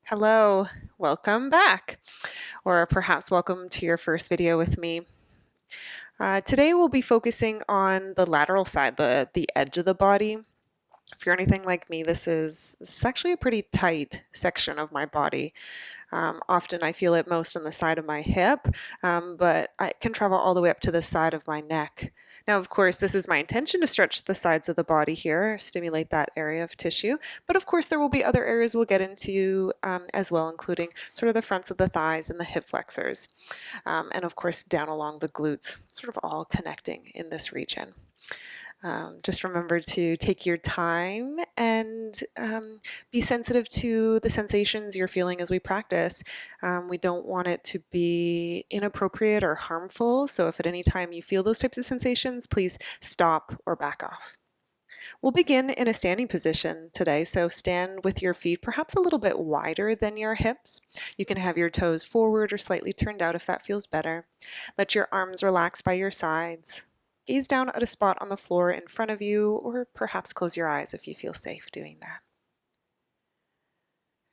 Hello, welcome back, or perhaps welcome to your first video with me. Today we'll be focusing on the lateral side, the edge of the body. If you're anything like me, this is actually a pretty tight section of my body. Often I feel it most on the side of my hip, but I can travel all the way up to the side of my neck. Now, of course, this is my intention to stretch the sides of the body here, stimulate that area of tissue. But of course, there will be other areas we'll get into as well, including sort of the fronts of the thighs and the hip flexors. And of course, down along the glutes, sort of all connecting in this region. Just remember to take your time and be sensitive to the sensations you're feeling as we practice. We don't want it to be inappropriate or harmful, so if at any time you feel those types of sensations, please stop or back off. We'll begin in a standing position today, so stand with your feet perhaps a little bit wider than your hips. You can have your toes forward or slightly turned out if that feels better. Let your arms relax by your sides. Gaze down at a spot on the floor in front of you, or perhaps close your eyes if you feel safe doing that.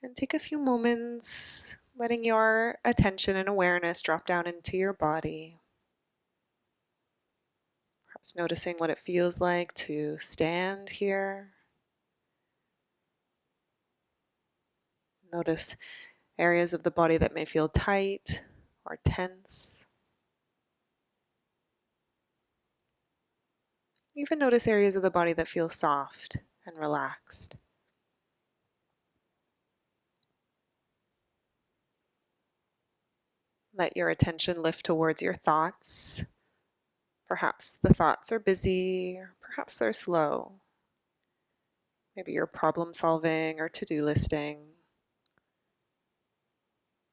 And take a few moments letting your attention and awareness drop down into your body. Perhaps noticing what it feels like to stand here. Notice areas of the body that may feel tight or tense. Even notice areas of the body that feel soft and relaxed. Let your attention lift towards your thoughts. Perhaps the thoughts are busy, or perhaps they're slow. Maybe you're problem solving or to-do listing.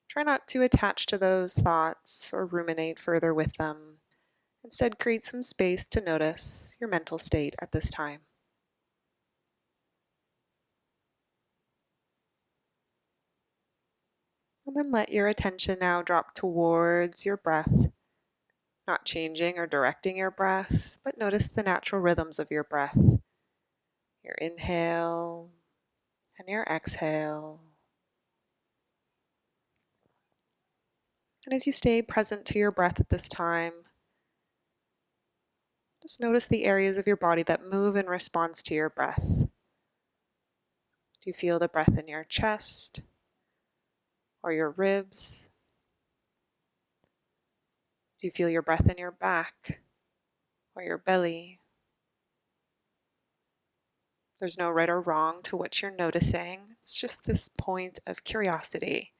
Try not to attach to those thoughts or ruminate further with them. Instead, create some space to notice your mental state at this time. And then let your attention now drop towards your breath, not changing or directing your breath, but notice the natural rhythms of your breath. Your inhale and your exhale. And as you stay present to your breath at this time, just notice the areas of your body that move in response to your breath. Do you feel the breath in your chest or your ribs? Do you feel your breath in your back or your belly? There's no right or wrong to what you're noticing. It's just this point of curiosity.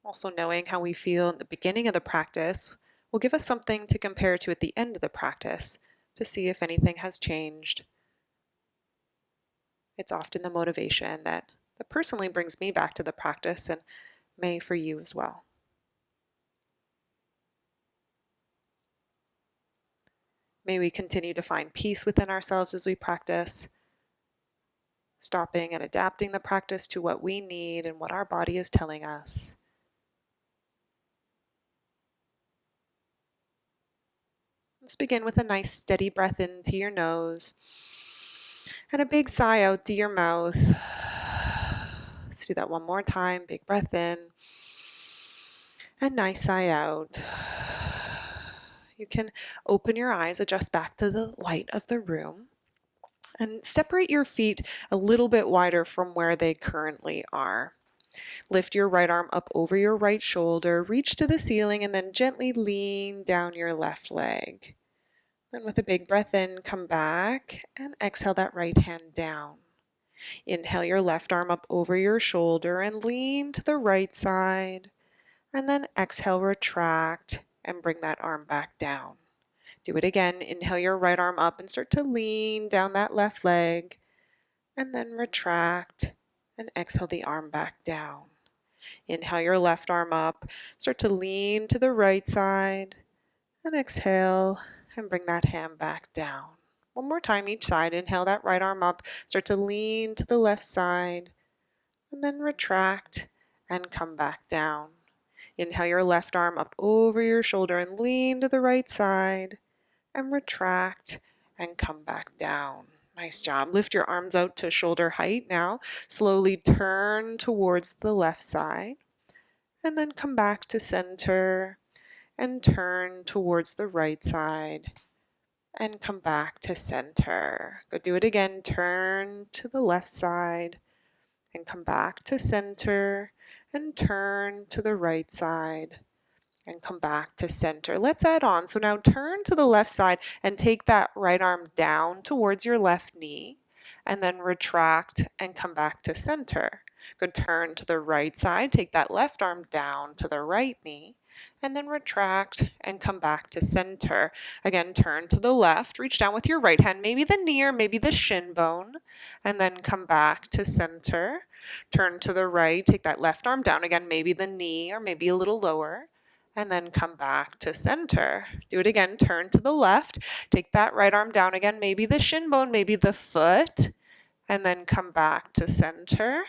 Also, knowing how we feel in the beginning of the practice will give us something to compare to at the end of the practice to see if anything has changed. It's often the motivation that personally brings me back to the practice and may for you as well. May we continue to find peace within ourselves as we practice, stopping and adapting the practice to what we need and what our body is telling us. Let's begin with a nice steady breath into your nose and a big sigh out through your mouth. Let's do that one more time. Big breath in and nice sigh out. You can open your eyes, adjust back to the light of the room, and separate your feet a little bit wider from where they currently are. Lift your right arm up over your right shoulder, reach to the ceiling, and then gently lean down your left leg. Then with a big breath in, come back and exhale that right hand down. Inhale your left arm up over your shoulder and lean to the right side. And then exhale, retract, and bring that arm back down. Do it again. Inhale your right arm up and start to lean down that left leg. And then retract and exhale the arm back down. Inhale your left arm up, start to lean to the right side, and exhale and bring that hand back down. One more time each side. Inhale that right arm up, start to lean to the left side, and then retract and come back down. Inhale your left arm up over your shoulder and lean to the right side, and retract and come back down. Nice job. Lift your arms out to shoulder height now. Slowly turn towards the left side and then come back to center and turn towards the right side and come back to center. Go do it again. Turn to the left side and come back to center and turn to the right side and come back to center. Let's add on. So now turn to the left side and take that right arm down towards your left knee and then retract and come back to center. Good. Turn to the right side, take that left arm down to the right knee and then retract and come back to center. Again, turn to the left, reach down with your right hand, maybe the knee or maybe the shin bone, and then come back to center. Turn to the right, take that left arm down again, maybe the knee or maybe a little lower, and then come back to center. Do it again, turn to the left, take that right arm down again, maybe the shin bone, maybe the foot, and then come back to center.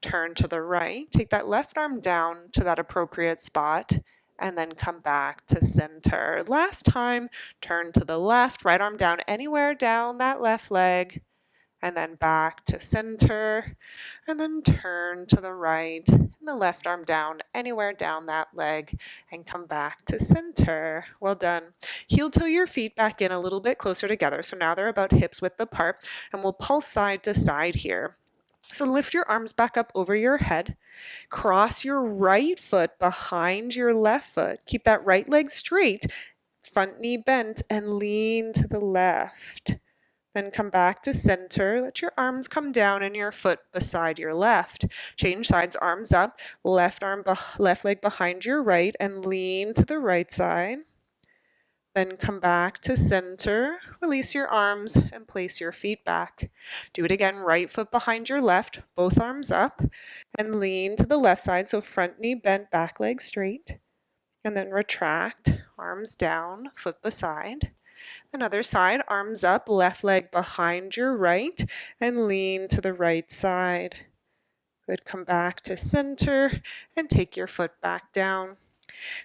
Turn to the right, take that left arm down to that appropriate spot, and then come back to center. Last time, turn to the left, right arm down anywhere down that left leg, and then back to center, and then turn to the right, and the left arm down anywhere down that leg, and come back to center. Well done. Heel toe your feet back in a little bit closer together. So now they're about hips width apart, and we'll pulse side to side here. So lift your arms back up over your head. Cross your right foot behind your left foot. Keep that right leg straight, front knee bent, and lean to the left. Then come back to center. Let your arms come down and your foot beside your left. Change sides, arms up, left leg behind your right, and lean to the right side. Then come back to center, release your arms, and place your feet back. Do it again, right foot behind your left, both arms up, and lean to the left side, so front knee bent, back leg straight. And then retract, arms down, foot beside. Another side, arms up, left leg behind your right, and lean to the right side. Good, come back to center, and take your foot back down.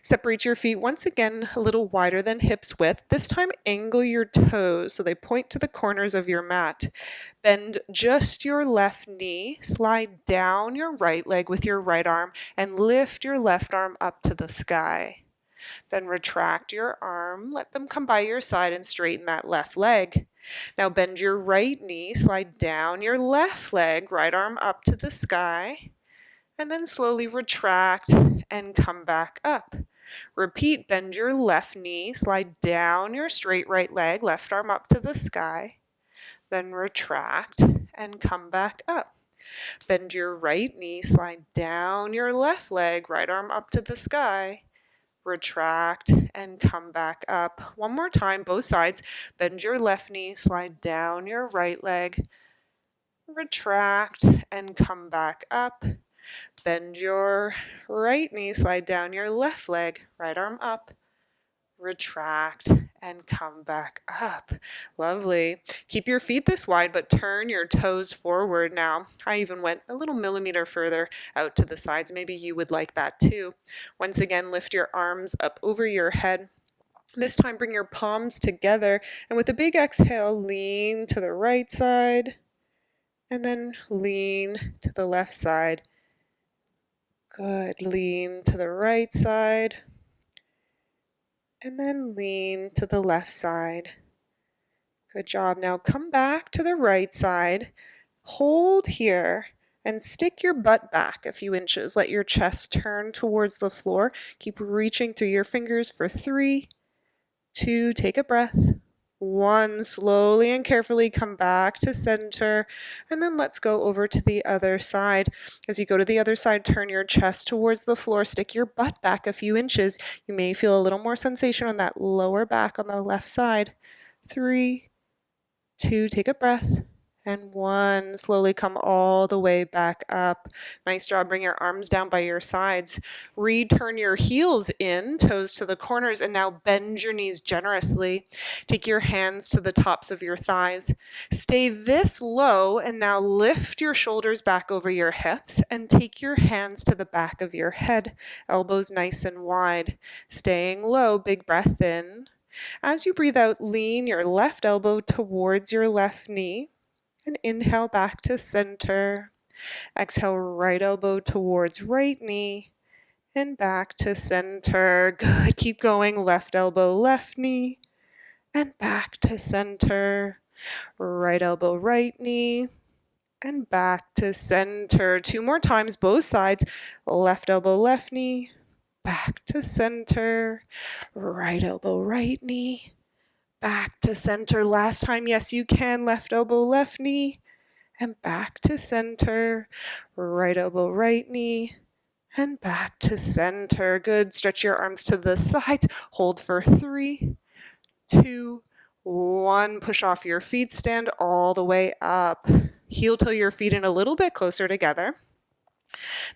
Separate your feet once again a little wider than hips width. This time angle your toes so they point to the corners of your mat. Bend just your left knee, slide down your right leg with your right arm, and lift your left arm up to the sky. Then retract your arm, let them come by your side and straighten that left leg. Now bend your right knee, slide down your left leg, right arm up to the sky, and then slowly retract and come back up. Repeat, bend your left knee, slide down your straight right leg, left arm up to the sky, then retract and come back up. Bend your right knee, slide down your left leg, right arm up to the sky, retract and come back up. One more time, both sides. Bend your left knee, slide down your right leg, retract and come back up. Bend your right knee, slide down your left leg, right arm up, retract, and come back up. Lovely. Keep your feet this wide, but turn your toes forward now. I even went a little millimeter further out to the sides. Maybe you would like that too. Once again, lift your arms up over your head. This time, bring your palms together, and with a big exhale, lean to the right side, and then lean to the left side. Good. Lean to the right side, and then lean to the left side. Good job. Now come back to the right side. Hold here and stick your butt back a few inches. Let your chest turn towards the floor. Keep reaching through your fingers for 3, 2, take a breath. 1, slowly and carefully come back to center, and then let's go over to the other side. As you go to the other side, turn your chest towards the floor, stick your butt back a few inches. You may feel a little more sensation on that lower back on the left side. 3, 2, take a breath. And 1, slowly come all the way back up. Nice job. Bring your arms down by your sides. Return your heels in, toes to the corners, and now bend your knees generously. Take your hands to the tops of your thighs. Stay this low, and now lift your shoulders back over your hips and take your hands to the back of your head. Elbows nice and wide. Staying low, big breath in. As you breathe out, lean your left elbow towards your left knee. And inhale back to center. Exhale, right elbow towards right knee. And back to center. Good. Keep going. Left elbow, left knee. And back to center. Right elbow, right knee. And back to center. 2 more times, both sides. Left elbow, left knee. Back to center. Right elbow, right knee. Back to center. Last time, yes, you can. Left elbow, left knee. And back to center. Right elbow, right knee. And back to center. Good. Stretch your arms to the sides. Hold for 3, 2, 1. Push off your feet. Stand all the way up. Heel toe your feet in a little bit closer together.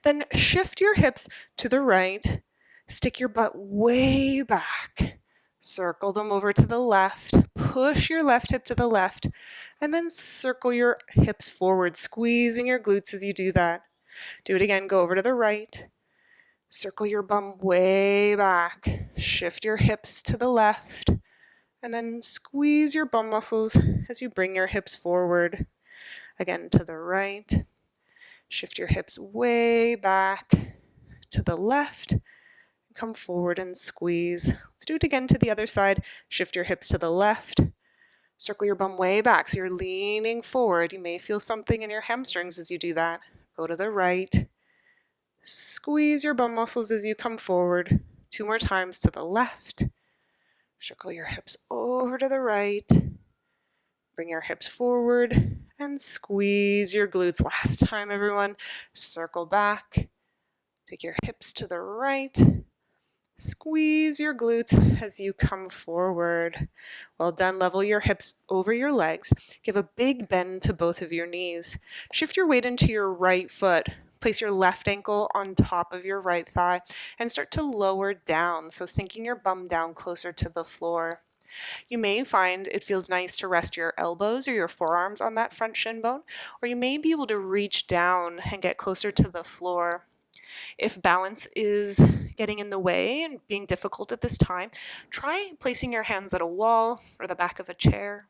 Then shift your hips to the right. Stick your butt way back. Circle them over to the left. Push your left hip to the left. And then circle your hips forward, squeezing your glutes as you do that. Do it again. Go over to the right. Circle your bum way back. Shift your hips to the left. And then squeeze your bum muscles as you bring your hips forward. Again to the right. Shift your hips way back to the left. Come forward and squeeze. Let's do it again to the other side. Shift your hips to the left. Circle your bum way back so you're leaning forward. You may feel something in your hamstrings as you do that. Go to the right. Squeeze your bum muscles as you come forward. 2 more times to the left. Circle your hips over to the right. Bring your hips forward and squeeze your glutes. Last time, everyone. Circle back. Take your hips to the right. Squeeze your glutes as you come forward. Well done. Level your hips over your legs. Give a big bend to both of your knees. Shift your weight into your right foot. Place your left ankle on top of your right thigh and start to lower down, so sinking your bum down closer to the floor. You may find it feels nice to rest your elbows or your forearms on that front shin bone, or you may be able to reach down and get closer to the floor. If balance is getting in the way and being difficult at this time, try placing your hands at a wall or the back of a chair.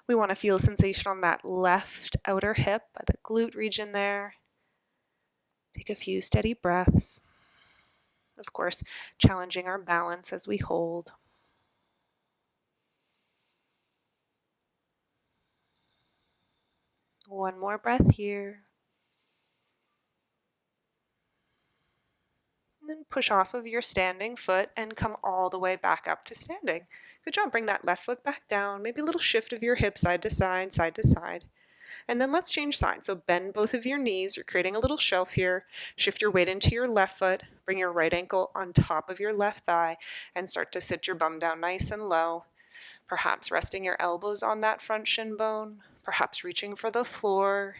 We want to feel sensation on that left outer hip, by the glute region there. Take a few steady breaths. Of course, challenging our balance as we hold. One more breath here. And then push off of your standing foot and come all the way back up to standing. Good job. Bring that left foot back down. Maybe a little shift of your hip side to side, side to side. And then let's change sides. So bend both of your knees. You're creating a little shelf here. Shift your weight into your left foot. Bring your right ankle on top of your left thigh and start to sit your bum down nice and low. Perhaps resting your elbows on that front shin bone. Perhaps reaching for the floor.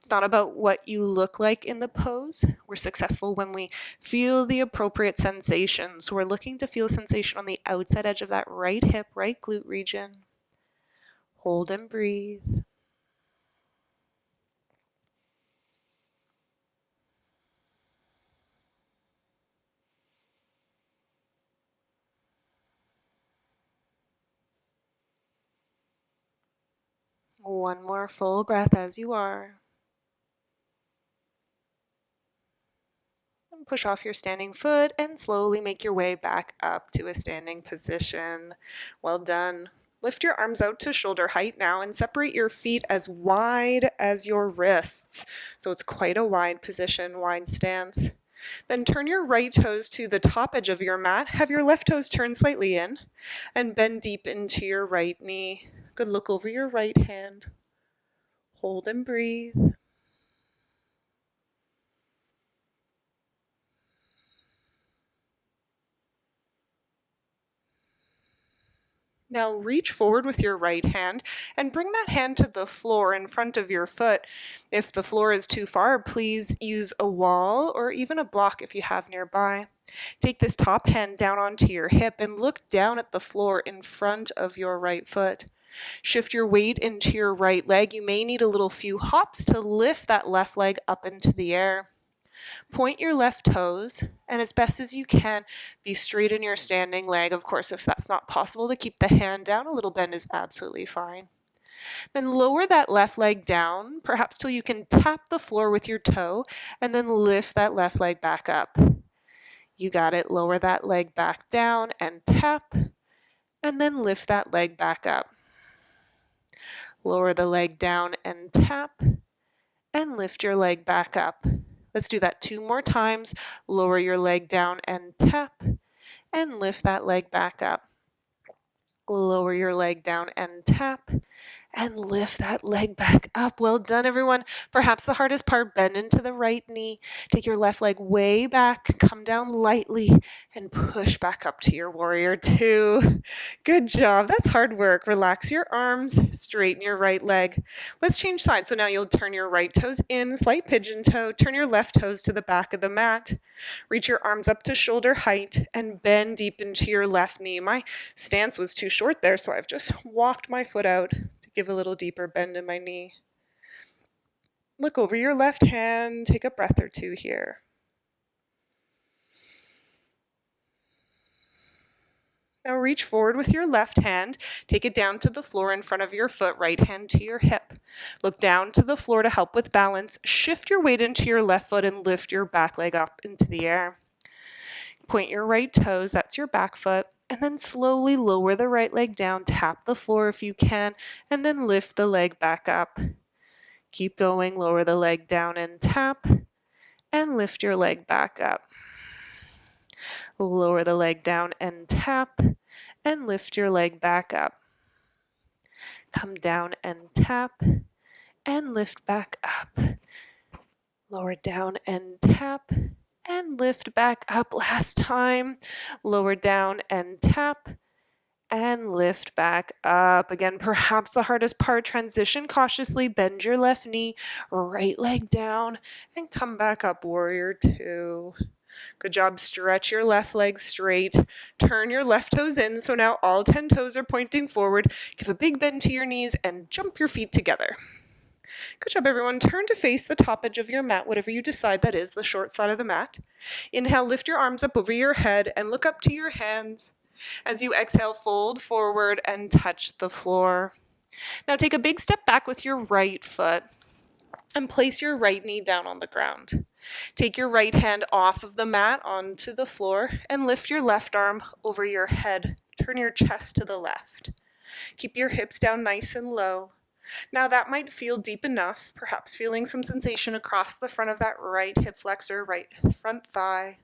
It's not about what you look like in the pose. We're successful when we feel the appropriate sensation. So we're looking to feel sensation on the outside edge of that right hip, right glute region. Hold and breathe. One more full breath as you are. And push off your standing foot and slowly make your way back up to a standing position. Well done. Lift your arms out to shoulder height now and separate your feet as wide as your wrists. So it's quite a wide position, wide stance. Then turn your right toes to the top edge of your mat. Have your left toes turn slightly in and bend deep into your right knee. Good. Look over your right hand. Hold and breathe. Now reach forward with your right hand and bring that hand to the floor in front of your foot. If the floor is too far, please use a wall or even a block if you have nearby. Take this top hand down onto your hip and look down at the floor in front of your right foot. Shift your weight into your right leg. You may need a little few hops to lift that left leg up into the air. Point your left toes, and as best as you can, be straight in your standing leg. Of course, if that's not possible, to keep the hand down, a little bend is absolutely fine. Then lower that left leg down, perhaps till you can tap the floor with your toe, and then lift that left leg back up. You got it. Lower that leg back down and tap, and then lift that leg back up. Lower the leg down and tap, and lift your leg back up. Let's do that 2 more times. Lower your leg down and tap, and lift that leg back up. Lower your leg down and tap, and lift that leg back up. Well done, everyone. Perhaps the hardest part, bend into the right knee. Take your left leg way back, come down lightly, and push back up to your warrior two. Good job. That's hard work. Relax your arms, straighten your right leg. Let's change sides. So now you'll turn your right toes in, slight pigeon toe, turn your left toes to the back of the mat. Reach your arms up to shoulder height and bend deep into your left knee. My stance was too short there, so I've just walked my foot out. Give a little deeper bend in my knee. Look over your left hand, take a breath or two here. Now reach forward with your left hand, take it down to the floor in front of your foot, right hand to your hip. Look down to the floor to help with balance. Shift your weight into your left foot and lift your back leg up into the air. Point your right toes, that's your back foot. And then slowly lower the right leg down, tap the floor if you can, and then lift the leg back up. Keep going, lower the leg down and tap, and lift your leg back up. Lower the leg down and tap, and lift your leg back up. Come down and tap, and lift back up. Lower down and tap, and lift back up. Last time. Lower down and tap, and lift back up. Again, perhaps the hardest part, transition cautiously, bend your left knee, right leg down, and come back up, warrior two. Good job. Stretch your left leg straight. Turn your left toes in, so now all 10 toes are pointing forward. Give a big bend to your knees and jump your feet together. Good job, everyone. Turn to face the top edge of your mat, whatever you decide that is, the short side of the mat. Inhale, lift your arms up over your head and look up to your hands. As you exhale, fold forward and touch the floor. Now take a big step back with your right foot and place your right knee down on the ground. Take your right hand off of the mat onto the floor and lift your left arm over your head. Turn your chest to the left. Keep your hips down nice and low. Now that might feel deep enough, perhaps feeling some sensation across the front of that right hip flexor, right front thigh.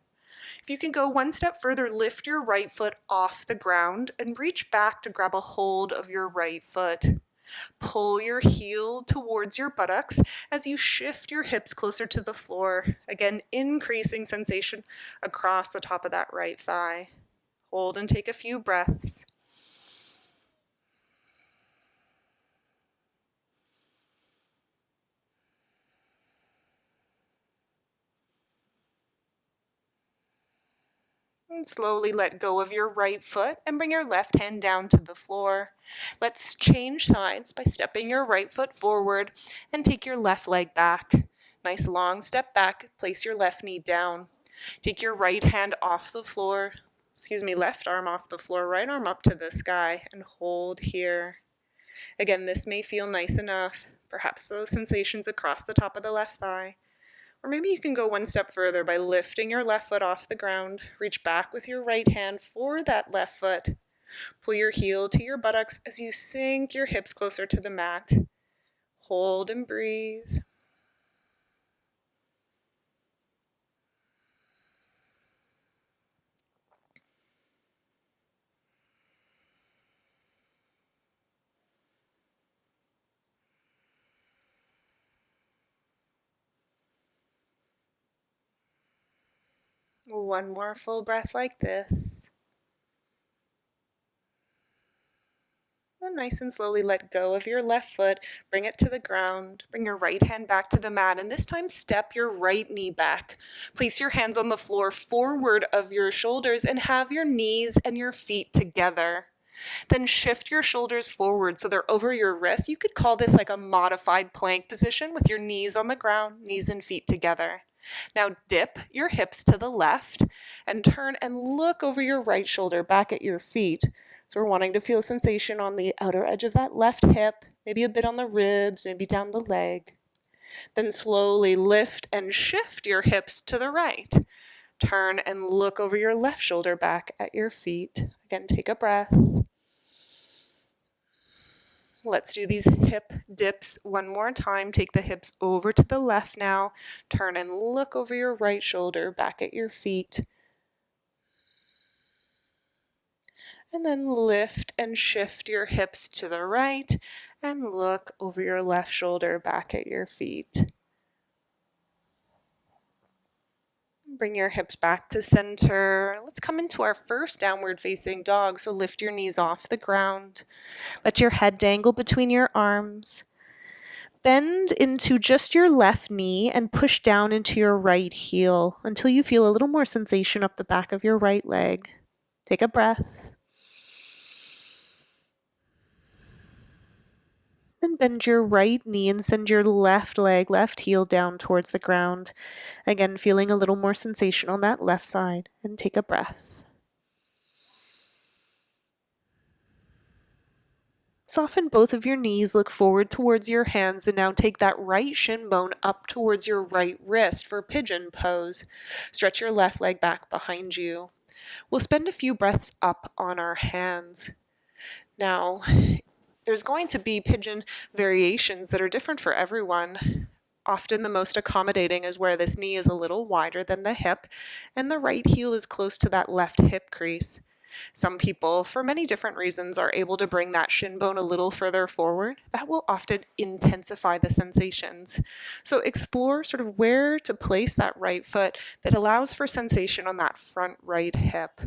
If you can go one step further, lift your right foot off the ground and reach back to grab a hold of your right foot. Pull your heel towards your buttocks as you shift your hips closer to the floor. Again, increasing sensation across the top of that right thigh. Hold and take a few breaths. And slowly let go of your right foot and bring your left hand down to the floor. Let's change sides by stepping your right foot forward and take your left leg back. Nice long step back, place your left knee down. Take your right hand off the floor, left arm off the floor, right arm up to the sky and hold here. Again, this may feel nice enough, perhaps those sensations across the top of the left thigh. Or maybe you can go one step further by lifting your left foot off the ground. Reach back with your right hand for that left foot. Pull your heel to your buttocks as you sink your hips closer to the mat. Hold and breathe. One more full breath like this. Then nice and slowly let go of your left foot, bring it to the ground, bring your right hand back to the mat, and this time step your right knee back. Place your hands on the floor forward of your shoulders and have your knees and your feet together. Then shift your shoulders forward so they're over your wrists. You could call this like a modified plank position with your knees on the ground, knees and feet together. Now dip your hips to the left and turn and look over your right shoulder back at your feet. So we're wanting to feel sensation on the outer edge of that left hip, maybe a bit on the ribs, maybe down the leg. Then slowly lift and shift your hips to the right. Turn and look over your left shoulder back at your feet. Again, take a breath. Let's do these hip dips one more time. Take the hips over to the left now. Turn and look over your right shoulder back at your feet. And then lift and shift your hips to the right and look over your left shoulder back at your feet. Bring your hips back to center. Let's come into our first downward facing dog. So lift your knees off the ground. Let your head dangle between your arms. Bend into just your left knee and push down into your right heel until you feel a little more sensation up the back of your right leg. Take a breath. Then bend your right knee and send your left leg, left heel down towards the ground. Again, feeling a little more sensation on that left side. And take a breath. Soften both of your knees, look forward towards your hands, and now take that right shin bone up towards your right wrist for pigeon pose. Stretch your left leg back behind you. We'll spend a few breaths up on our hands. Now, there's going to be pigeon variations that are different for everyone. Often the most accommodating is where this knee is a little wider than the hip, and the right heel is close to that left hip crease. Some people, for many different reasons, are able to bring that shin bone a little further forward. That will often intensify the sensations. So explore sort of where to place that right foot that allows for sensation on that front right hip.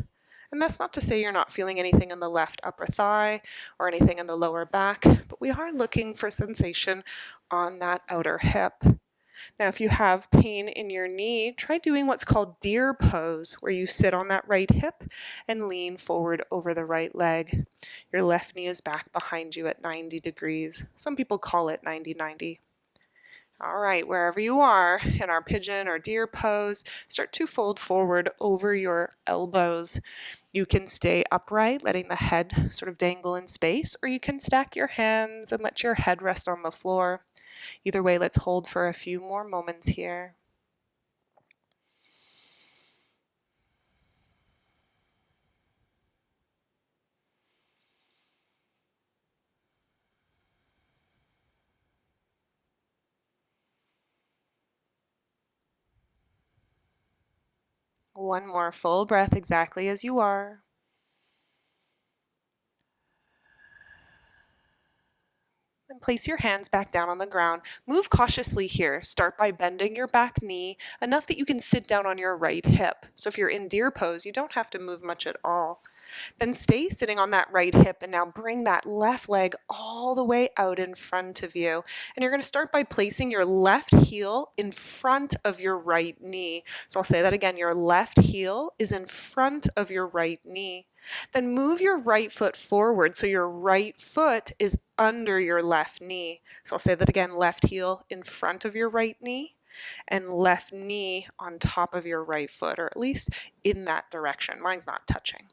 And that's not to say you're not feeling anything in the left upper thigh or anything in the lower back, but we are looking for sensation on that outer hip. Now, if you have pain in your knee, try doing what's called deer pose, where you sit on that right hip and lean forward over the right leg. Your left knee is back behind you at 90 degrees. Some people call it 90-90. All right, wherever you are in our pigeon or deer pose, start to fold forward over your elbows. You can stay upright, letting the head sort of dangle in space, or you can stack your hands and let your head rest on the floor. Either way, let's hold for a few more moments here. One more full breath exactly as you are. And place your hands back down on the ground. Move cautiously here. Start by bending your back knee enough that you can sit down on your right hip. So if you're in deer pose, you don't have to move much at all. Then stay sitting on that right hip and now bring that left leg all the way out in front of you. And you're going to start by placing your left heel in front of your right knee. So I'll say that again. Your left heel is in front of your right knee. Then move your right foot forward so your right foot is under your left knee. So I'll say that again. Left heel in front of your right knee and left knee on top of your right foot, or at least in that direction. Mine's not touching.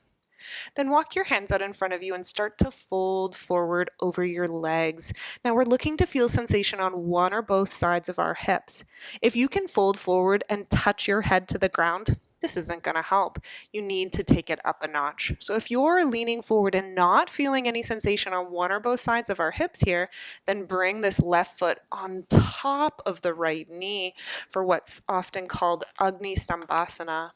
Then walk your hands out in front of you and start to fold forward over your legs. Now we're looking to feel sensation on one or both sides of our hips. If you can fold forward and touch your head to the ground, this isn't going to help. You need to take it up a notch. So if you're leaning forward and not feeling any sensation on one or both sides of our hips here, then bring this left foot on top of the right knee for what's often called Agni Stambhasana.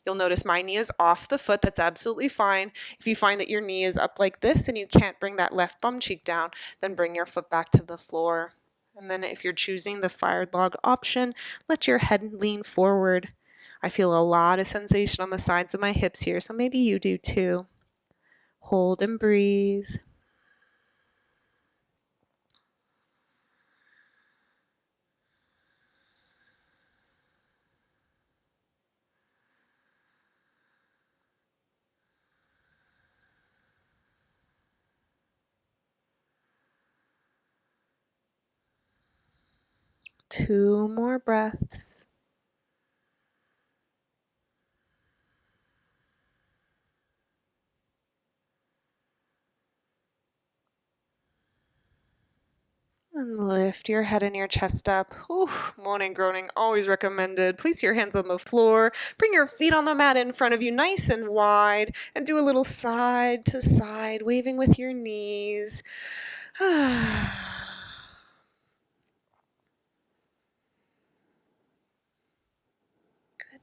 You'll notice my knee is off the foot. That's absolutely fine. If you find that your knee is up like this and you can't bring that left bum cheek down, then bring your foot back to the floor. And then if you're choosing the fired log option, let your head lean forward. I feel a lot of sensation on the sides of my hips here, so maybe you do too. Hold and breathe. 2 more breaths. And lift your head and your chest up. Ooh, moaning, groaning, always recommended. Place your hands on the floor. Bring your feet on the mat in front of you, nice and wide. And do a little side to side, waving with your knees. Good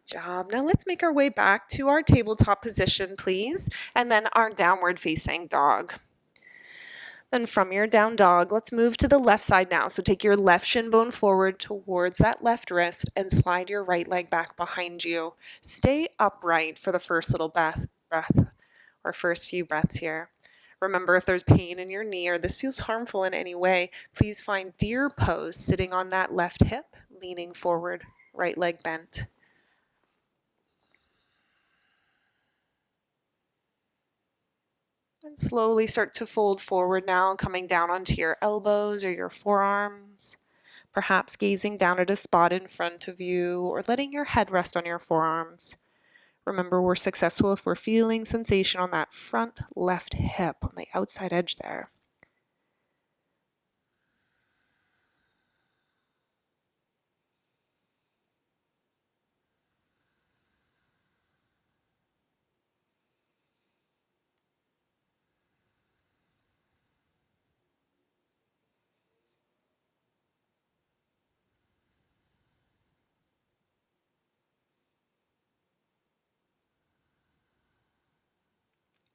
job. Now let's make our way back to our tabletop position, please. And then our downward facing dog. Then from your down dog, let's move to the left side now. So take your left shin bone forward towards that left wrist and slide your right leg back behind you. Stay upright for the first little breath or first few breaths here. Remember, if there's pain in your knee or this feels harmful in any way, please find deer pose, sitting on that left hip, leaning forward, right leg bent. And slowly start to fold forward now, coming down onto your elbows or your forearms, perhaps gazing down at a spot in front of you or letting your head rest on your forearms. Remember, we're successful if we're feeling sensation on that front left hip on the outside edge there.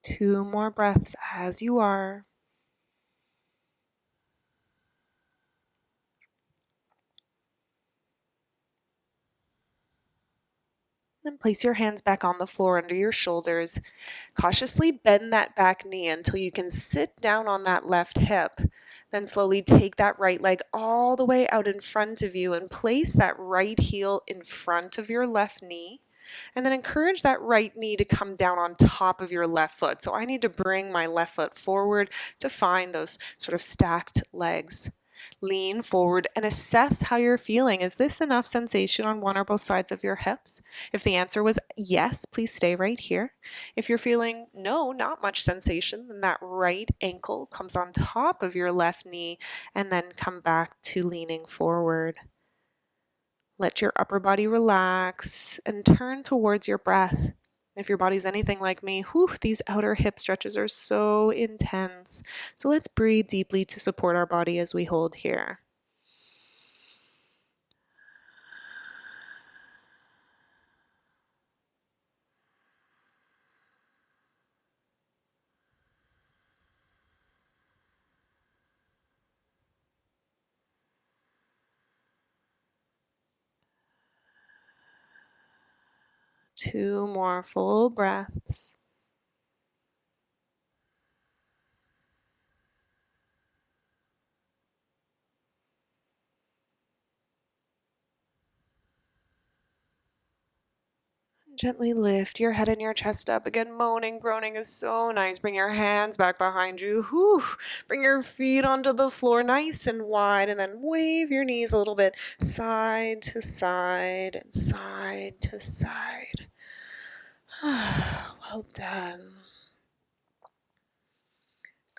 Two more breaths as you are. Then place your hands back on the floor under your shoulders. Cautiously bend that back knee until you can sit down on that left hip. Then slowly take that right leg all the way out in front of you and place that right heel in front of your left knee. And then encourage that right knee to come down on top of your left foot. So I need to bring my left foot forward to find those sort of stacked legs. Lean forward and assess how you're feeling. Is this enough sensation on one or both sides of your hips? If the answer was yes, please stay right here. If you're feeling no, not much sensation, then that right ankle comes on top of your left knee and then come back to leaning forward. Let your upper body relax and turn towards your breath. If your body's anything like me, these outer hip stretches are so intense. So let's breathe deeply to support our body as we hold here. Two more full breaths. Gently lift your head and your chest up. Again, moaning, groaning is so nice. Bring your hands back behind you. Bring your feet onto the floor nice and wide, and then wave your knees a little bit side to side and side to side. Well done.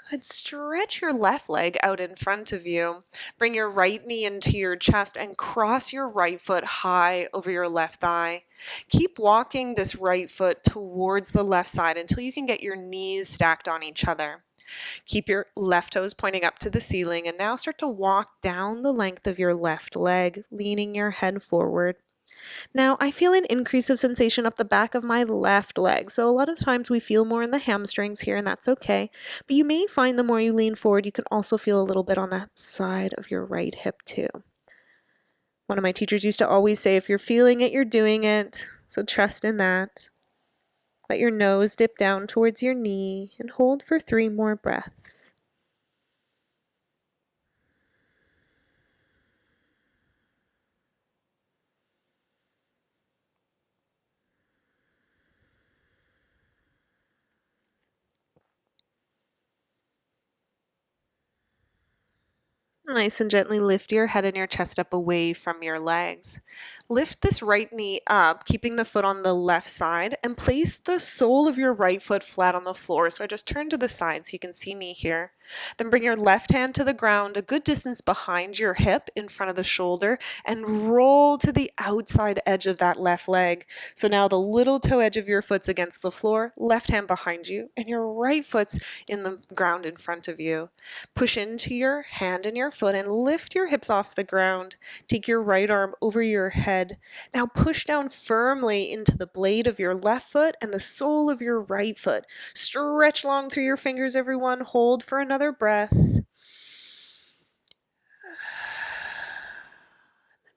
Good. Stretch your left leg out in front of you. Bring your right knee into your chest and cross your right foot high over your left thigh. Keep walking this right foot towards the left side until you can get your knees stacked on each other. Keep your left toes pointing up to the ceiling and now start to walk down the length of your left leg, leaning your head forward. Now, I feel an increase of sensation up the back of my left leg. So a lot of times we feel more in the hamstrings here, and that's okay. But you may find the more you lean forward, you can also feel a little bit on that side of your right hip too. One of my teachers used to always say, if you're feeling it, you're doing it. So trust in that. Let your nose dip down towards your knee and hold for 3 more breaths. Nice and gently lift your head and your chest up away from your legs. Lift this right knee up, keeping the foot on the left side, and place the sole of your right foot flat on the floor. So I just turn to the side so you can see me here. Then bring your left hand to the ground, a good distance behind your hip in front of the shoulder, and roll to the outside edge of that left leg. So now the little toe edge of your foot's against the floor, left hand behind you, and your right foot's in the ground in front of you. Push into your hand and your foot and lift your hips off the ground. Take your right arm over your head. Now push down firmly into the blade of your left foot and the sole of your right foot. Stretch long through your fingers, everyone. Hold for another breath.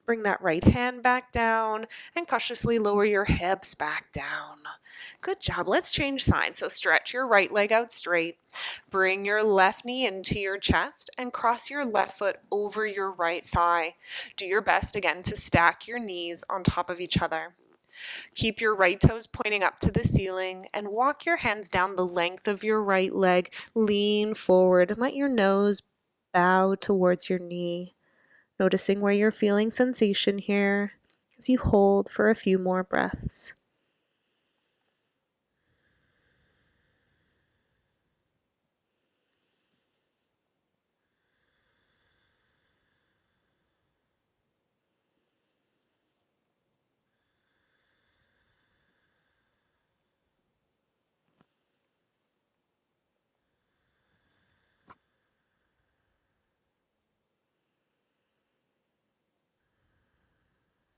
Bring that right hand back down and cautiously lower your hips back down. Good job. Let's change sides. So stretch your right leg out straight. Bring your left knee into your chest and cross your left foot over your right thigh. Do your best again to stack your knees on top of each other. Keep your right toes pointing up to the ceiling and walk your hands down the length of your right leg. Lean forward and let your nose bow towards your knee. Noticing where you're feeling sensation here as you hold for a few more breaths.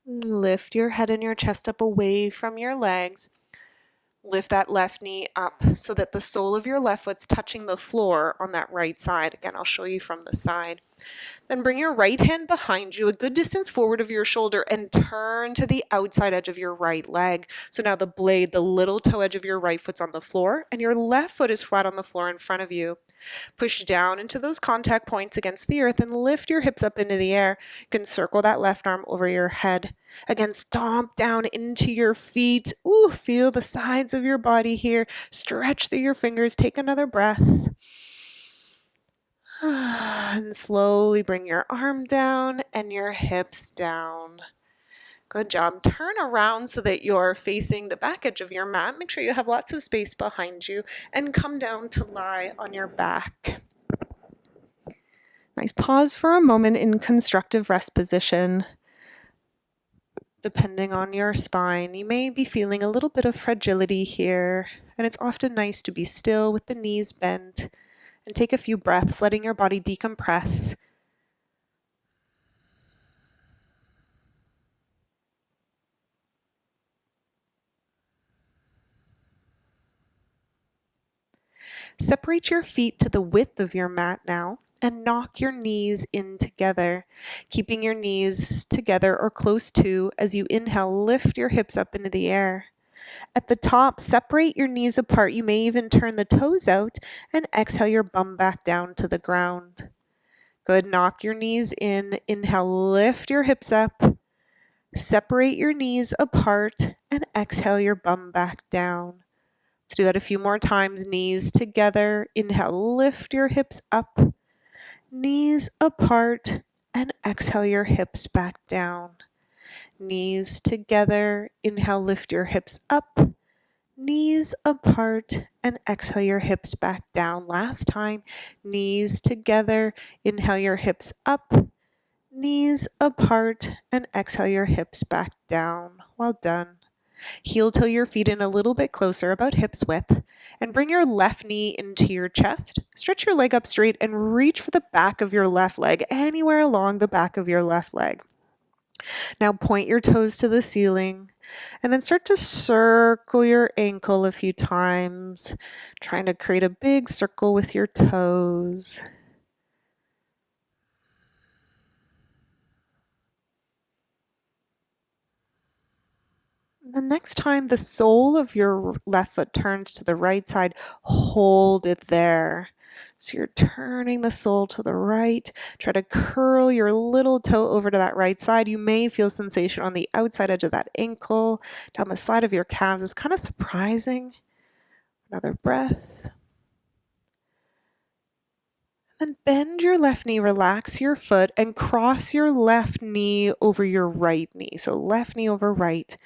Lift your head and your chest up away from your legs. Lift that left knee up so that the sole of your left foot's touching the floor on that right side. Again, I'll show you from the side. Then bring your right hand behind you, a good distance forward of your shoulder, and turn to the outside edge of your right leg. So now the blade, the little toe edge of your right foot's on the floor, and your left foot is flat on the floor in front of you. Push down into those contact points against the earth and lift your hips up into the air. You can circle that left arm over your head. Again, stomp down into your feet. Ooh, feel the sides of your body here. Stretch through your fingers. Take another breath. And slowly bring your arm down and your hips down. Good job. Turn around so that you're facing the back edge of your mat. Make sure you have lots of space behind you and come down to lie on your back. Nice. Pause for a moment in constructive rest position. Depending on your spine, you may be feeling a little bit of fragility here, and it's often nice to be still with the knees bent and take a few breaths, letting your body decompress. Separate your feet to the width of your mat now and knock your knees in together, keeping your knees together or close to. As you inhale, lift your hips up into the air. At the top, separate your knees apart. You may even turn the toes out and exhale your bum back down to the ground. Good. Knock your knees in. Inhale, lift your hips up. Separate your knees apart and exhale your bum back down. Let's do that a few more times. Knees together. Inhale, lift your hips up. Knees apart and exhale your hips back down. Knees together. Inhale, lift your hips up. Knees apart and exhale your hips back down. Last time. Knees together. Inhale your hips up. Knees apart and exhale your hips back down. Well done. Heel toe your feet in a little bit closer, about hips width, and bring your left knee into your chest. Stretch your leg up straight and reach for the back of your left leg, anywhere along the back of your left leg. Now point your toes to the ceiling and then start to circle your ankle a few times, trying to create a big circle with your toes. The next time the sole of your left foot turns to the right side, hold it there. So you're turning the sole to the right. Try to curl your little toe over to that right side. You may feel sensation on the outside edge of that ankle, down the side of your calves. It's kind of surprising. Another breath. Then bend your left knee, relax your foot, and cross your left knee over your right knee. So left knee over right.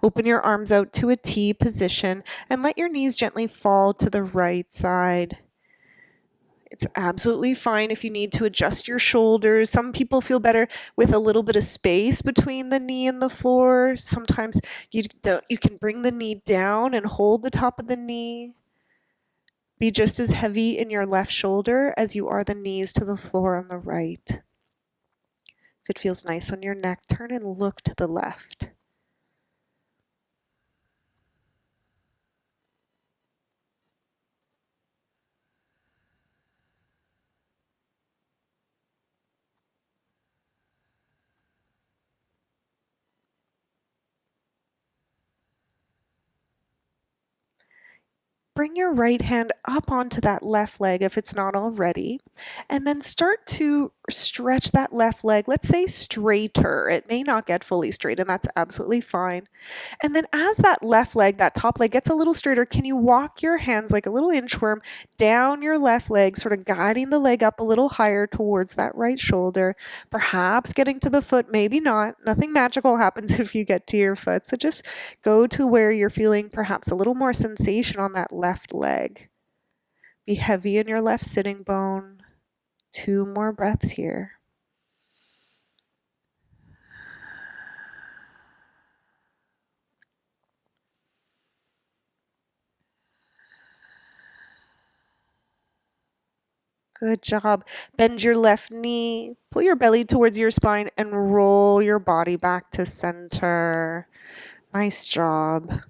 Open your arms out to a T position and let your knees gently fall to the right side. It's absolutely fine if you need to adjust your shoulders. Some people feel better with a little bit of space between the knee and the floor. Sometimes you can bring the knee down and hold the top of the knee. Be just as heavy in your left shoulder as you are the knees to the floor on the right. If it feels nice on your neck, turn and look to the left. Bring your right hand up onto that left leg if it's not already, and then start to stretch that left leg, let's say straighter. It may not get fully straight, and that's absolutely fine. And then as that left leg, that top leg gets a little straighter, can you walk your hands like a little inchworm down your left leg, sort of guiding the leg up a little higher towards that right shoulder, perhaps getting to the foot, maybe not. Nothing magical happens if you get to your foot. So just go to where you're feeling perhaps a little more sensation on that left leg. Be heavy in your left sitting bone. 2 more breaths here. Good job. Bend your left knee, pull your belly towards your spine, and roll your body back to center. Nice job.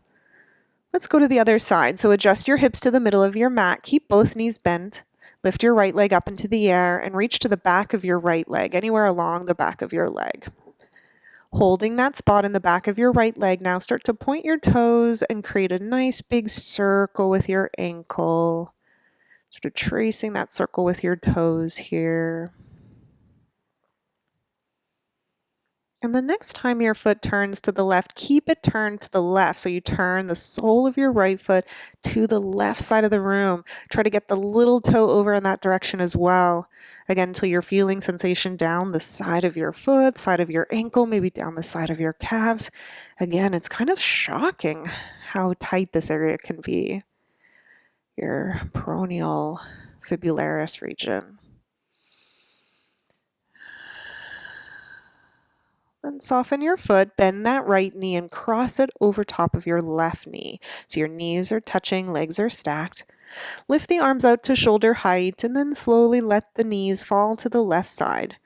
Let's go to the other side. So adjust your hips to the middle of your mat. Keep both knees bent. Lift your right leg up into the air and reach to the back of your right leg, anywhere along the back of your leg. Holding that spot in the back of your right leg, now start to point your toes and create a nice big circle with your ankle. Sort of tracing that circle with your toes here. And the next time your foot turns to the left, keep it turned to the left. So you turn the sole of your right foot to the left side of the room. Try to get the little toe over in that direction as well. Again, until you're feeling sensation down the side of your foot, side of your ankle, maybe down the side of your calves. Again, it's kind of shocking how tight this area can be. Your peroneal fibularis region. Then soften your foot, bend that right knee and cross it over top of your left knee. So your knees are touching, legs are stacked. Lift the arms out to shoulder height and then slowly let the knees fall to the left side.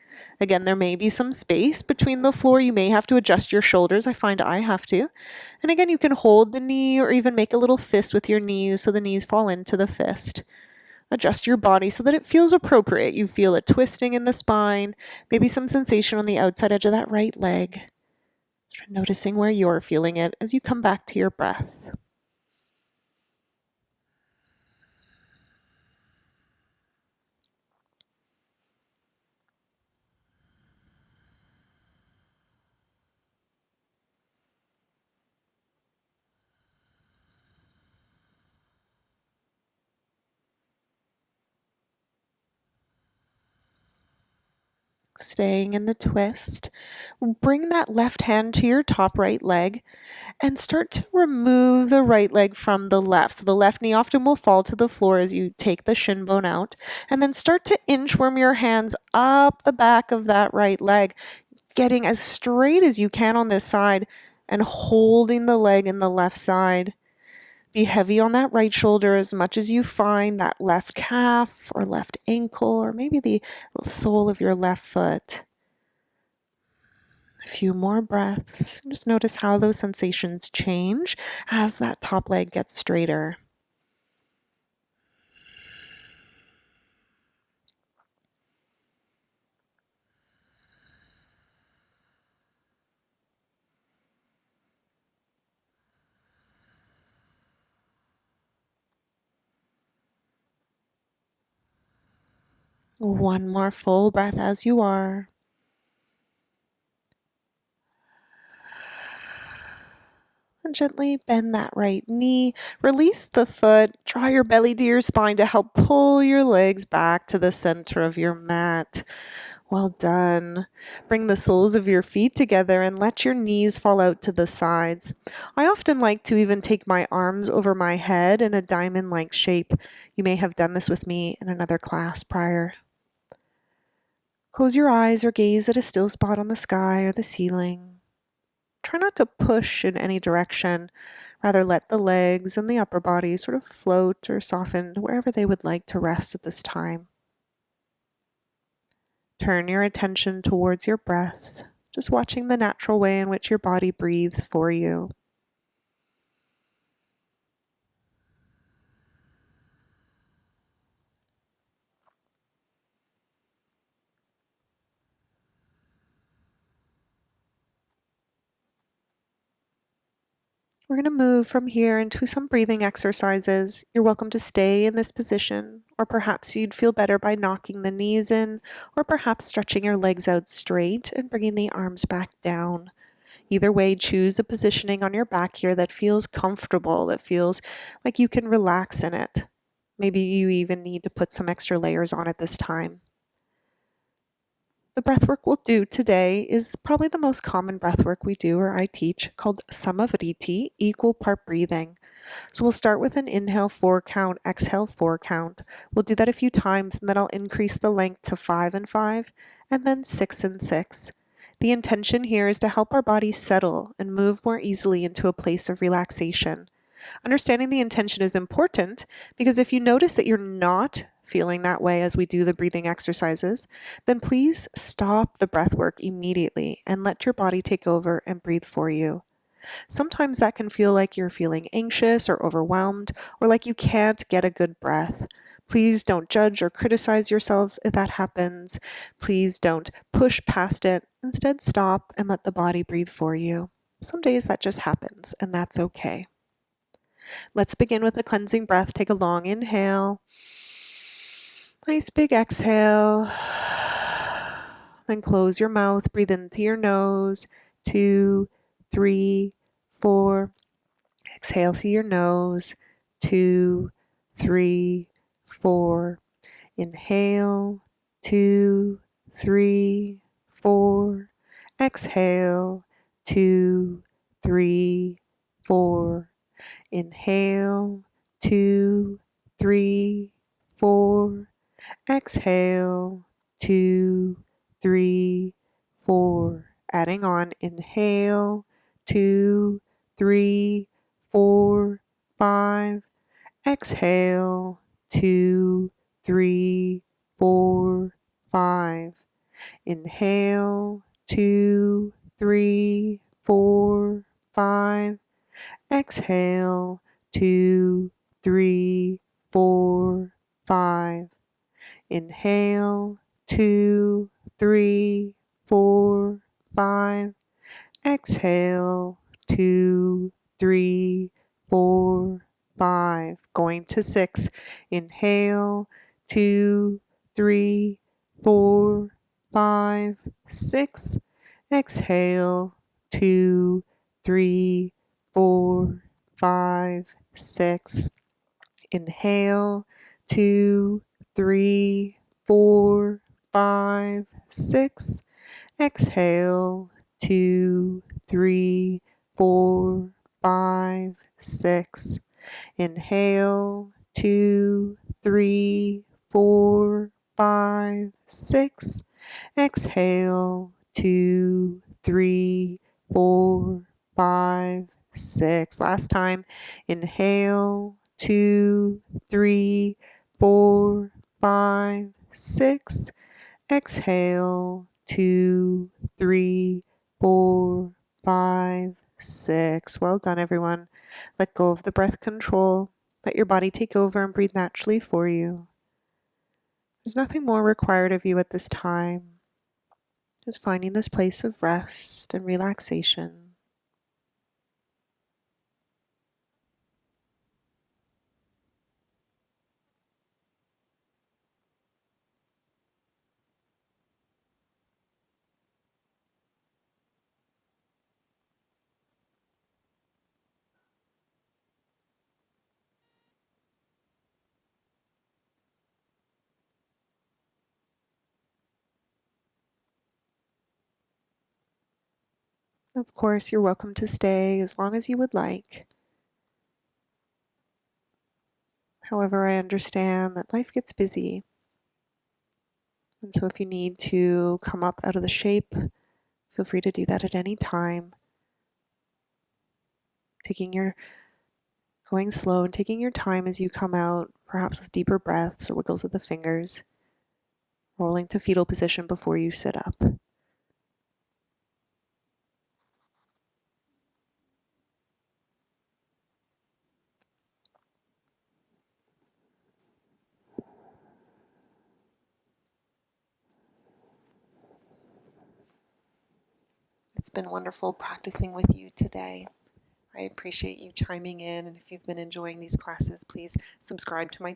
Again, there may be some space between the floor. You may have to adjust your shoulders. I find I have to. And again, you can hold the knee or even make a little fist with your knees so the knees fall into the fist. Adjust your body so that it feels appropriate. You feel a twisting in the spine, maybe some sensation on the outside edge of that right leg. Noticing where you're feeling it as you come back to your breath. Staying in the twist. Bring that left hand to your top right leg and start to remove the right leg from the left. So the left knee often will fall to the floor as you take the shin bone out. And then start to inchworm your hands up the back of that right leg, getting as straight as you can on this side and holding the leg in the left side. Be heavy on that right shoulder as much as you find that left calf or left ankle or maybe the sole of your left foot. A few more breaths. Just notice how those sensations change as that top leg gets straighter. One more full breath as you are. And gently bend that right knee. Release the foot. Draw your belly to your spine to help pull your legs back to the center of your mat. Well done. Bring the soles of your feet together and let your knees fall out to the sides. I often like to even take my arms over my head in a diamond-like shape. You may have done this with me in another class prior. Close your eyes or gaze at a still spot on the sky or the ceiling. Try not to push in any direction. Rather, let the legs and the upper body sort of float or soften wherever they would like to rest at this time. Turn your attention towards your breath, just watching the natural way in which your body breathes for you. We're going to move from here into some breathing exercises. You're welcome to stay in this position, or perhaps you'd feel better by knocking the knees in, or perhaps stretching your legs out straight and bringing the arms back down. Either way, choose a positioning on your back here that feels comfortable, that feels like you can relax in it. Maybe you even need to put some extra layers on at this time. The breathwork we'll do today is probably the most common breathwork we do or I teach, called Samavriti, equal part breathing. So we'll start with an inhale 4 count, exhale 4 count. We'll do that a few times and then I'll increase the length to 5 and 5 and then 6 and 6. The intention here is to help our body settle and move more easily into a place of relaxation. Understanding the intention is important because if you notice that you're not feeling that way as we do the breathing exercises, then please stop the breath work immediately and let your body take over and breathe for you. Sometimes that can feel like you're feeling anxious or overwhelmed or like you can't get a good breath. Please don't judge or criticize yourselves if that happens. Please don't push past it. Instead, stop and let the body breathe for you. Some days that just happens, and that's okay. Let's begin with a cleansing breath. Take a long inhale. Nice big exhale. Then close your mouth. Breathe into your nose. 2, 3, 4. Exhale through your nose. 2, 3, 4. Inhale. 2, 3, 4. Exhale. 2, 3, 4. Inhale. 2, 3, 4. Exhale. 2, 3, 4. Adding on. Inhale. 2, 3, 4, 5. Exhale. 2, 3, 4, 5. Inhale. 2, 3, 4, 5. Exhale. 2, 3, 4, 5. Inhale. 2, 3, 4, 5. Exhale. 2, 3, 4, 5. Going to 6. Inhale. 2, 3, 4, 5, 6. Exhale. 2, 3, 4, 5, 6. Inhale. 2, 3, 4, 5, 6. Exhale. 2, 3, 4, 5, 6. Inhale. 2, 3, 4, 5, 6. Exhale. 2, 3, 4, 5, 6. Last time. Inhale. 2, 3, 4, 5, 6. Exhale. 2, 3, 4, 5, 6. Well done, everyone. Let go of the breath control. Let your body take over and breathe naturally for you. There's nothing more required of you at this time. Just finding this place of rest and relaxation. Of course, you're welcome to stay as long as you would like. However, I understand that life gets busy. And so if you need to come up out of the shape, feel free to do that at any time. Going slow and taking your time as you come out, perhaps with deeper breaths or wiggles of the fingers, rolling to fetal position before you sit up. It's been wonderful practicing with you today. I appreciate you chiming in, and if you've been enjoying these classes, please subscribe to my